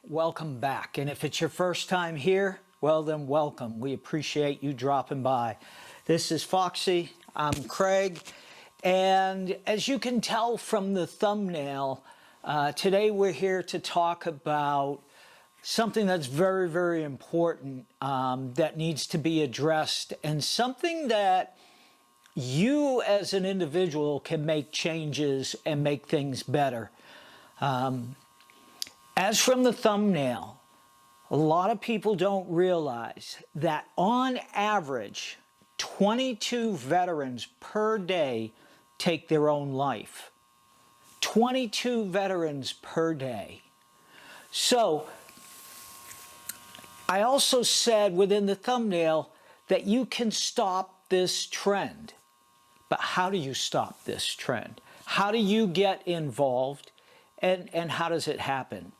welcome back. And if it's your first time here, well then welcome. We appreciate you dropping by. This is Foxy, I'm Craig, and as you can tell from the thumbnail, today we're here to talk about something that's very, very important that needs to be addressed, and something that you as an individual can make changes and make things better. As from the thumbnail, a lot of people don't realize that on average, 22 veterans per day take their own life. 22 veterans per day. So, I also said within the thumbnail that you can stop this trend. But how do you stop this trend? How do you get involved, and how does it happen?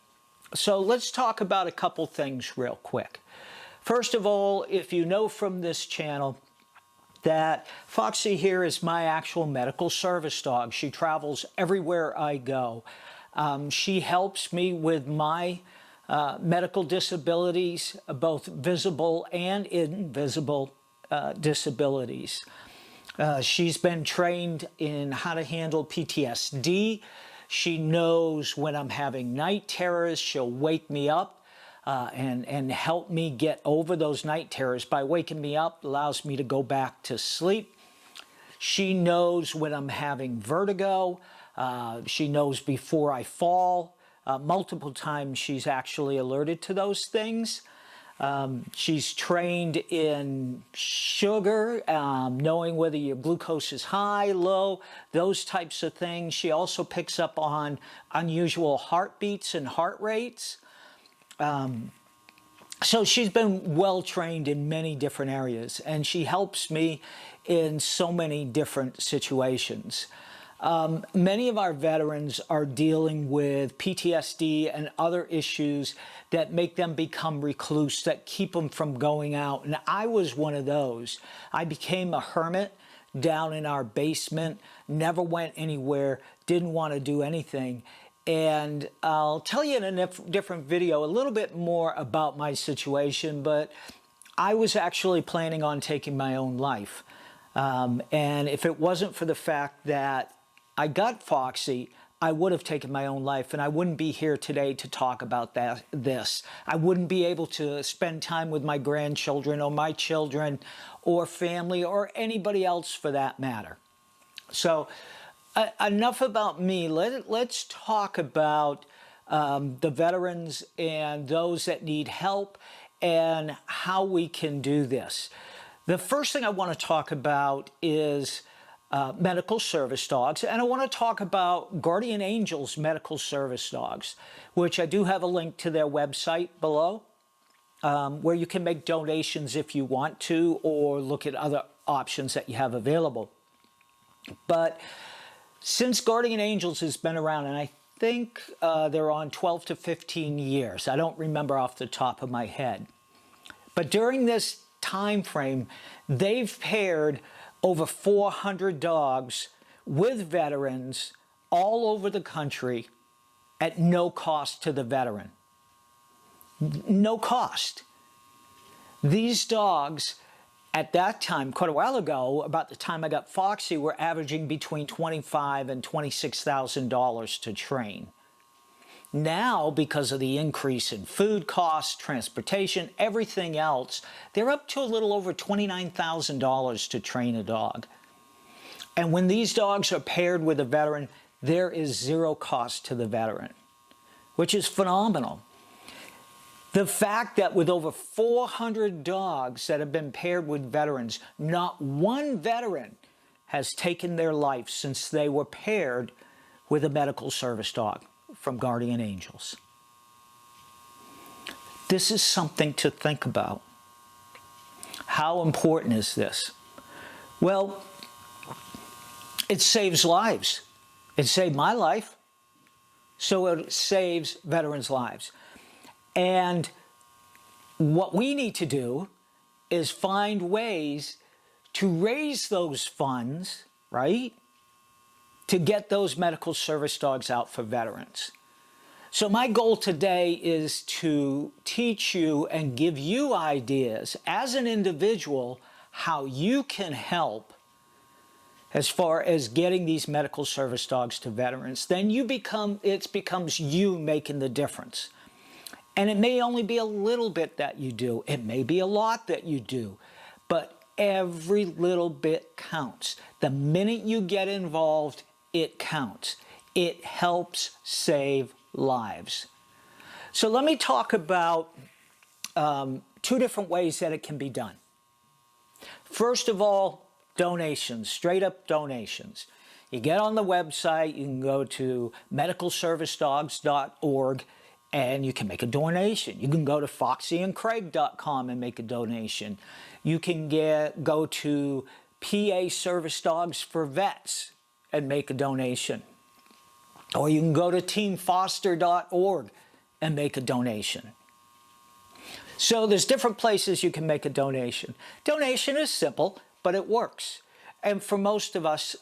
So let's talk about a couple things real quick. First of all, if you know from this channel that Foxy here is my actual medical service dog. She travels everywhere I go. She helps me with my medical disabilities, both visible and invisible disabilities. She's been trained in how to handle PTSD. She knows when I'm having night terrors. She'll wake me up and help me get over those night terrors. By waking me up, allows me to go back to sleep. She knows when I'm having vertigo. She knows before I fall. Multiple times she's actually alerted to those things. She's trained in sugar, knowing whether your glucose is high, low, those types of things. She also picks up on unusual heartbeats and heart rates. So she's been well trained in many different areas, and she helps me in so many different situations. Many of our veterans are dealing with PTSD and other issues that make them become recluse, that keep them from going out. And I was one of those. I became a hermit down in our basement, never went anywhere, didn't want to do anything. And I'll tell you in a different video a little bit more about my situation, but I was actually planning on taking my own life. And if it wasn't for the fact that I got Foxy, I would have taken my own life, and I wouldn't be here today to talk about this. I wouldn't be able to spend time with my grandchildren or my children or family or anybody else for that matter. So enough about me. Let's talk about the veterans and those that need help and how we can do this. The first thing I want to talk about is medical service dogs, and I want to talk about Guardian Angels medical service dogs, which I do have a link to their website below, where you can make donations if you want to, or look at other options that you have available. But since Guardian Angels has been around, and I think they're on 12 to 15 years, I don't remember off the top of my head, but during this time frame, they've paired over 400 dogs with veterans all over the country at no cost to the veteran. No cost. These dogs, at that time, quite a while ago, about the time I got Foxy, were averaging between $25,000 and $26,000 to train. Now, because of the increase in food costs, transportation, everything else, they're up to a little over $29,000 to train a dog. And when these dogs are paired with a veteran, there is zero cost to the veteran, which is phenomenal. The fact that with over 400 dogs that have been paired with veterans, not one veteran has taken their life since they were paired with a medical service dog from Guardian Angels. This is something to think about. How important is this? Well, it saves lives. It saved my life, so it saves veterans' lives. And what we need to do is find ways to raise those funds, right, to get those medical service dogs out for veterans. So my goal today is to teach you and give you ideas as an individual how you can help as far as getting these medical service dogs to veterans. Then it becomes you making the difference. And it may only be a little bit that you do. It may be a lot that you do. But every little bit counts. The minute you get involved, it counts. It helps save lives. So let me talk about two different ways that it can be done. First of all, donations, straight up donations. You get on the website, you can go to medicalservicedogs.org and you can make a donation. You can go to foxyandcraig.com and make a donation. You can go to PA Service Dogs for Vets and make a donation. Or you can go to teamfoster.org and make a donation. So there's different places you can make a donation. Donation is simple, but it works. And for most of us,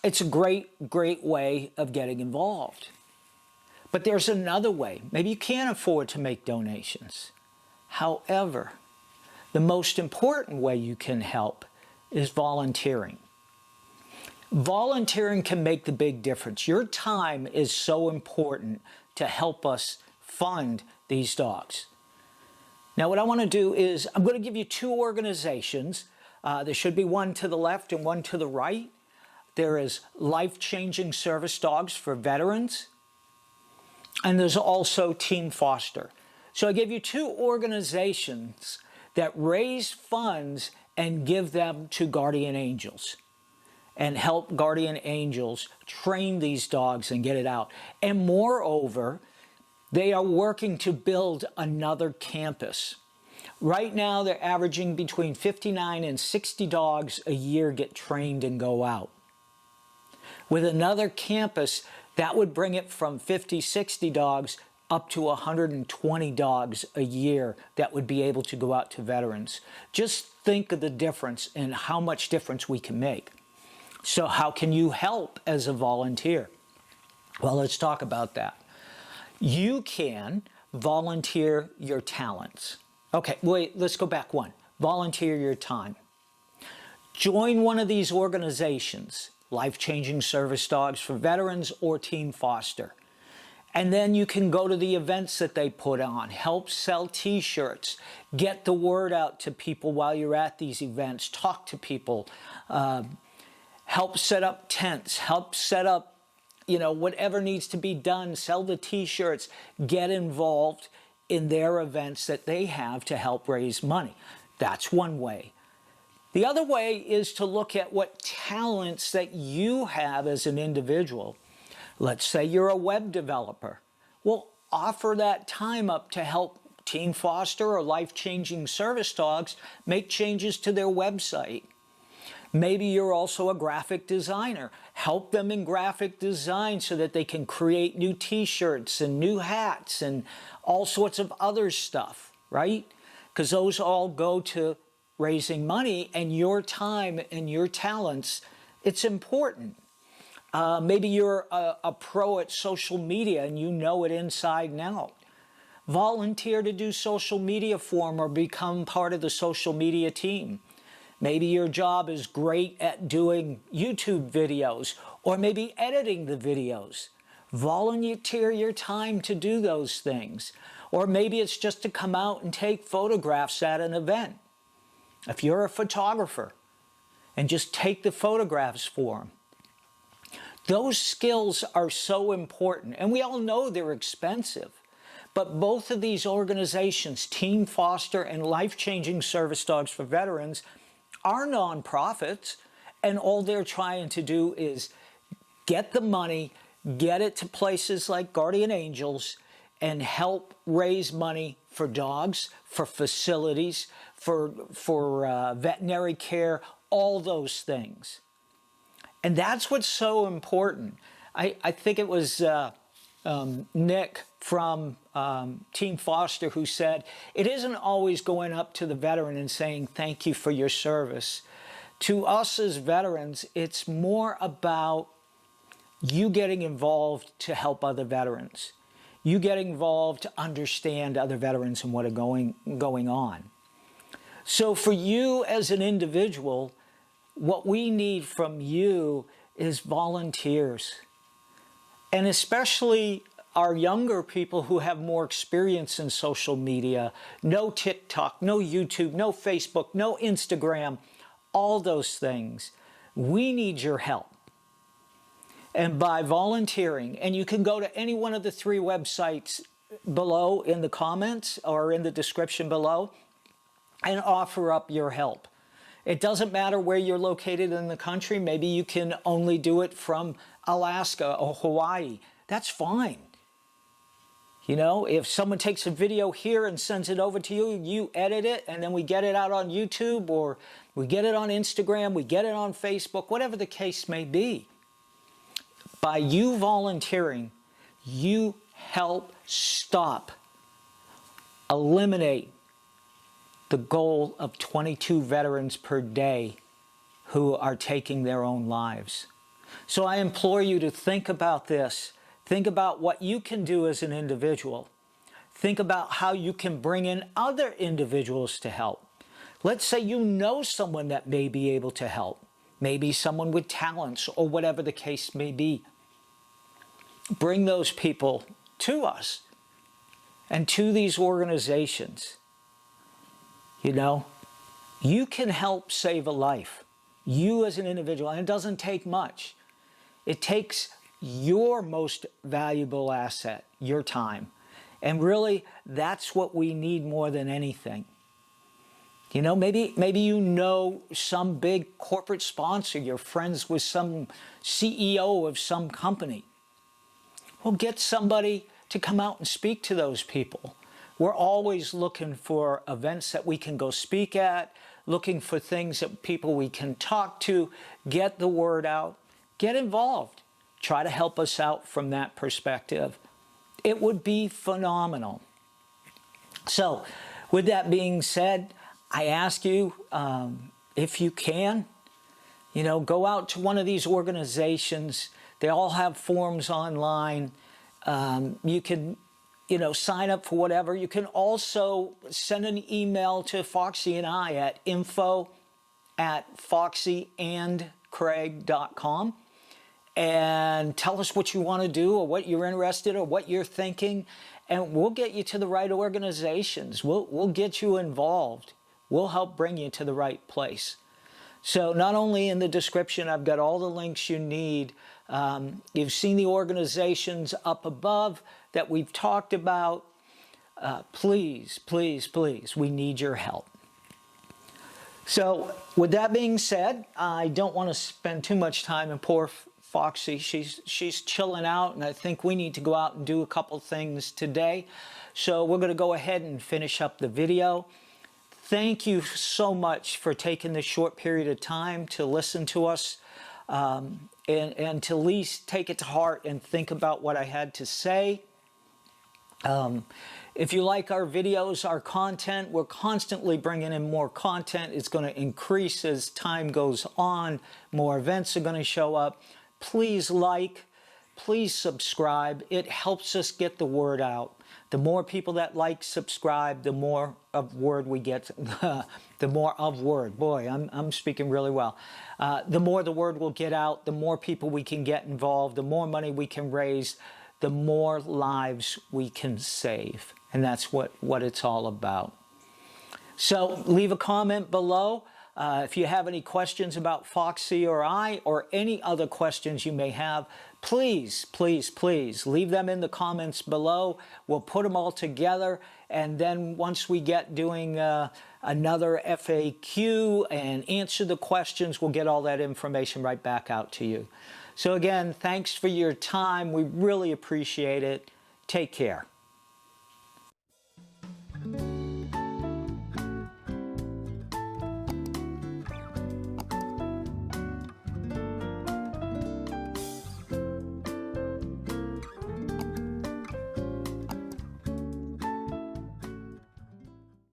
it's a great way of getting involved. But there's another way. Maybe you can't afford to make donations. However, the most important way you can help is volunteering. Volunteering can make the big difference. Your time is so important to help us fund these dogs. Now, what I want to do is I'm going to give you two organizations. There should be one to the left and one to the right. There is Life-Changing Service Dogs for Veterans, and there's also Team Foster. So I give you two organizations that raise funds and give them to guardian angels and help guardian angels train these dogs and get it out. And moreover, they are working to build another campus. Right now, they're averaging between 59 and 60 dogs a year get trained and go out. With another campus, that would bring it from 50, 60 dogs up to 120 dogs a year that would be able to go out to veterans. Just think of the difference and how much difference we can make. So how can you help as a volunteer? Well, let's talk about that. You can volunteer your talents. Okay, wait, let's go back one. Volunteer your time. Join one of these organizations, Life-Changing Service Dogs for Veterans or Team Foster. And then you can go to the events that they put on, help sell t-shirts, get the word out to people while you're at these events, talk to people, help set up tents, help set up, whatever needs to be done, sell the t-shirts, get involved in their events that they have to help raise money. That's one way. The other way is to look at what talents that you have as an individual. Let's say you're a web developer. Well, offer that time up to help Team Foster or Life-Changing Service Dogs make changes to their website. Maybe you're also a graphic designer. Help them in graphic design so that they can create new t-shirts and new hats and all sorts of other stuff, right? Because those all go to raising money, and your time and your talents, it's important. Maybe you're a pro at social media and you know it inside and out. Volunteer to do social media for them or become part of the social media team. Maybe your job is great at doing YouTube videos or maybe editing the videos. Volunteer your time to do those things. Or maybe it's just to come out and take photographs at an event. If you're a photographer, and just take the photographs for them. Those skills are so important, and we all know they're expensive. But both of these organizations, Team Foster and Life-Changing Service Dogs for Veterans, are nonprofits, and all they're trying to do is get the money, get it to places like Guardian Angels, and help raise money for dogs, for facilities, for veterinary care, all those things. And that's what's so important. I think it was Nick from Team Foster who said, it isn't always going up to the veteran and saying, thank you for your service. To us as veterans, it's more about you getting involved to help other veterans, you getting involved to understand other veterans and what are going on. So for you as an individual, what we need from you is volunteers. And especially our younger people who have more experience in social media, no TikTok, no YouTube, no Facebook, no Instagram, all those things. We need your help. And by volunteering, and you can go to any one of the 3 websites below in the comments or in the description below and offer up your help. It doesn't matter where you're located in the country. Maybe you can only do it from Alaska or Hawaii. That's fine. You know, if someone takes a video here and sends it over to you, you edit it, and then we get it out on YouTube, or we get it on Instagram, we get it on Facebook, whatever the case may be. By you volunteering, you help stop, eliminate the goal of 22 veterans per day who are taking their own lives. So I implore you to think about this. Think about what you can do as an individual. Think about how you can bring in other individuals to help. Let's say you know someone that may be able to help. Maybe someone with talents or whatever the case may be. Bring those people to us and to these organizations. You know, you can help save a life. You as an individual, and it doesn't take much. It takes your most valuable asset, your time. And really, that's what we need more than anything. You know, maybe you know some big corporate sponsor, you're friends with some CEO of some company. Well, get somebody to come out and speak to those people. We're always looking for events that we can go speak at, looking for things that people we can talk to, get the word out, get involved. Try to help us out from that perspective. It would be phenomenal. So, with that being said, I ask you, if you can, you know, go out to one of these organizations. They all have forms online. You can, you know, sign up for whatever. You can also send an email to Foxy and I at info@foxyandcraig.com and tell us what you want to do or what you're interested in or what you're thinking, and we'll get you to the right organizations. We'll get you involved. We'll help bring you to the right place. So not only in the description, I've got all the links you need. You've seen the organizations up above that we've talked about. Please, please, please, we need your help. So with that being said, I don't want to spend too much time, and poor Foxy, she's chilling out, and I think we need to go out and do a couple things today. So we're going to go ahead and finish up the video. Thank you so much for taking this short period of time to listen to us and to at least take it to heart and think about what I had to say. If you like our videos, our content, we're constantly bringing in more content. It's going to increase as time goes on. More events are going to show up. Please like, please subscribe. It helps us get the word out. The more people that like, subscribe, the more of word we get. The more of word. Boy, I'm speaking really well. The more the word will get out, the more people we can get involved, the more money we can raise, the more lives we can save. And that's what it's all about. So leave a comment below. If you have any questions about Foxy or I, or any other questions you may have, please, please, please leave them in the comments below. We'll put them all together, and then once we get doing another FAQ and answer the questions, we'll get all that information right back out to you. So again, thanks for your time. We really appreciate it. Take care.